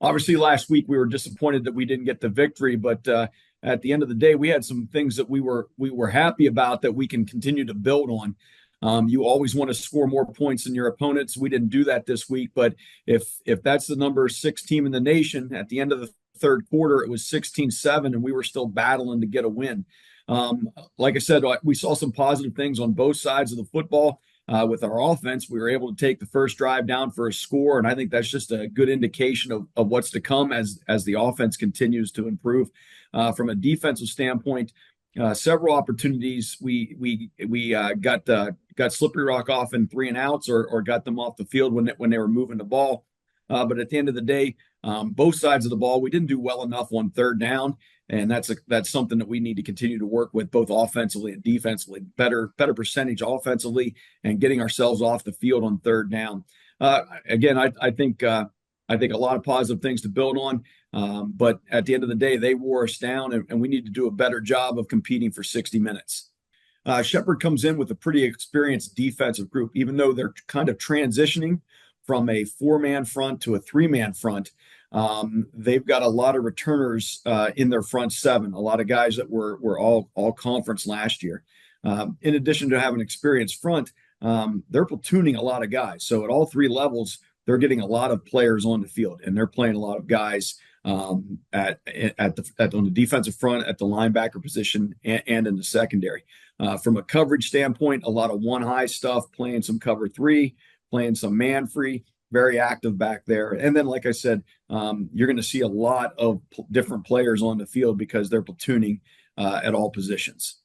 Obviously, last week we were disappointed that we didn't get the victory, but at the end of the day, we had some things that we were happy about that we can continue to build on. You always want to score more points than your opponents. We didn't do that this week, but if that's the number six team in the nation, at the end of the third quarter, it was 16-7, and we were still battling to get a win. Like I said, we saw some positive things on both sides of the football. With our offense, we were able to take the first drive down for a score, and I think that's just a good indication of what's to come as the offense continues to improve. From a defensive standpoint, several opportunities we got Slippery Rock off in 3-and-outs or got them off the field when they were moving the ball. But at the end of the day, both sides of the ball, we didn't do well enough on third down, and that's something that we need to continue to work with both offensively and defensively. Better percentage offensively and getting ourselves off the field on third down. Again, I think a lot of positive things to build on, but at the end of the day, they wore us down, and we need to do a better job of competing for 60 minutes. Shepherd comes in with a pretty experienced defensive group, even though they're kind of transitioning from a 4-man front to a 3-man front. They've got a lot of returners in their front seven, a lot of guys that were all conference last year. In addition to having an experienced front, they're platooning a lot of guys. So at all three levels, they're getting a lot of players on the field, and they're playing a lot of guys on the defensive front, at the linebacker position, and in the secondary. From a coverage standpoint, a lot of one-high stuff, playing some cover three, playing some man free, very active back there. And then, like I said, you're going to see a lot of different players on the field because they're platooning at all positions.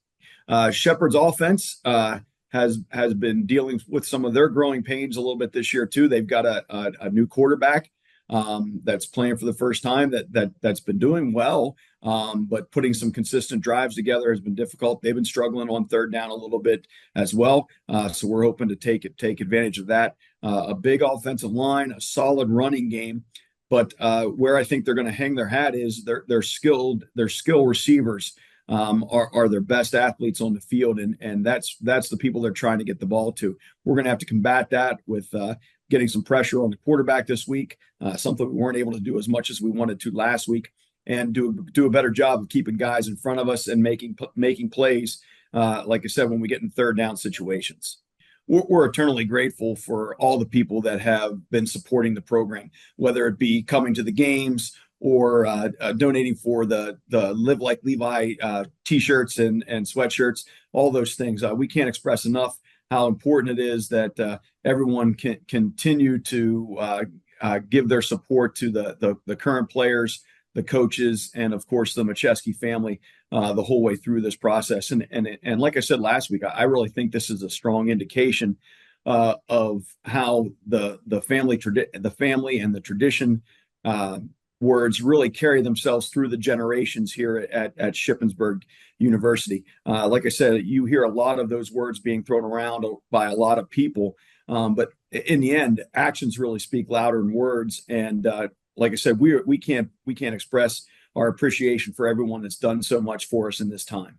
Shepherd's offense has been dealing with some of their growing pains a little bit this year too. They've got a new quarterback that's playing for the first time that's been doing well, but putting some consistent drives together has been difficult. They've been struggling on third down a little bit as well, so we're hoping to take advantage of that. A big offensive line, a solid running game, but where I think they're going to hang their hat is their skill receivers are their best athletes on the field, and that's the people they're trying to get the ball to. We're going to have to combat that with getting some pressure on the quarterback this week, something we weren't able to do as much as we wanted to last week, and do a better job of keeping guys in front of us and making plays. Like I said, when we get in third down situations, we're eternally grateful for all the people that have been supporting the program, whether it be coming to the games or donating for the Live Like Levi t-shirts and sweatshirts, all those things. We can't express enough how important it is that everyone can continue to give their support to the current players, the coaches, and of course the Macheski family the whole way through this process. And like I said last week, I really think this is a strong indication of how the family and the tradition words really carry themselves through the generations here at Shippensburg University. Like I said, you hear a lot of those words being thrown around by a lot of people, but in the end, actions really speak louder than words. And like I said, we can't express our appreciation for everyone that's done so much for us in this time.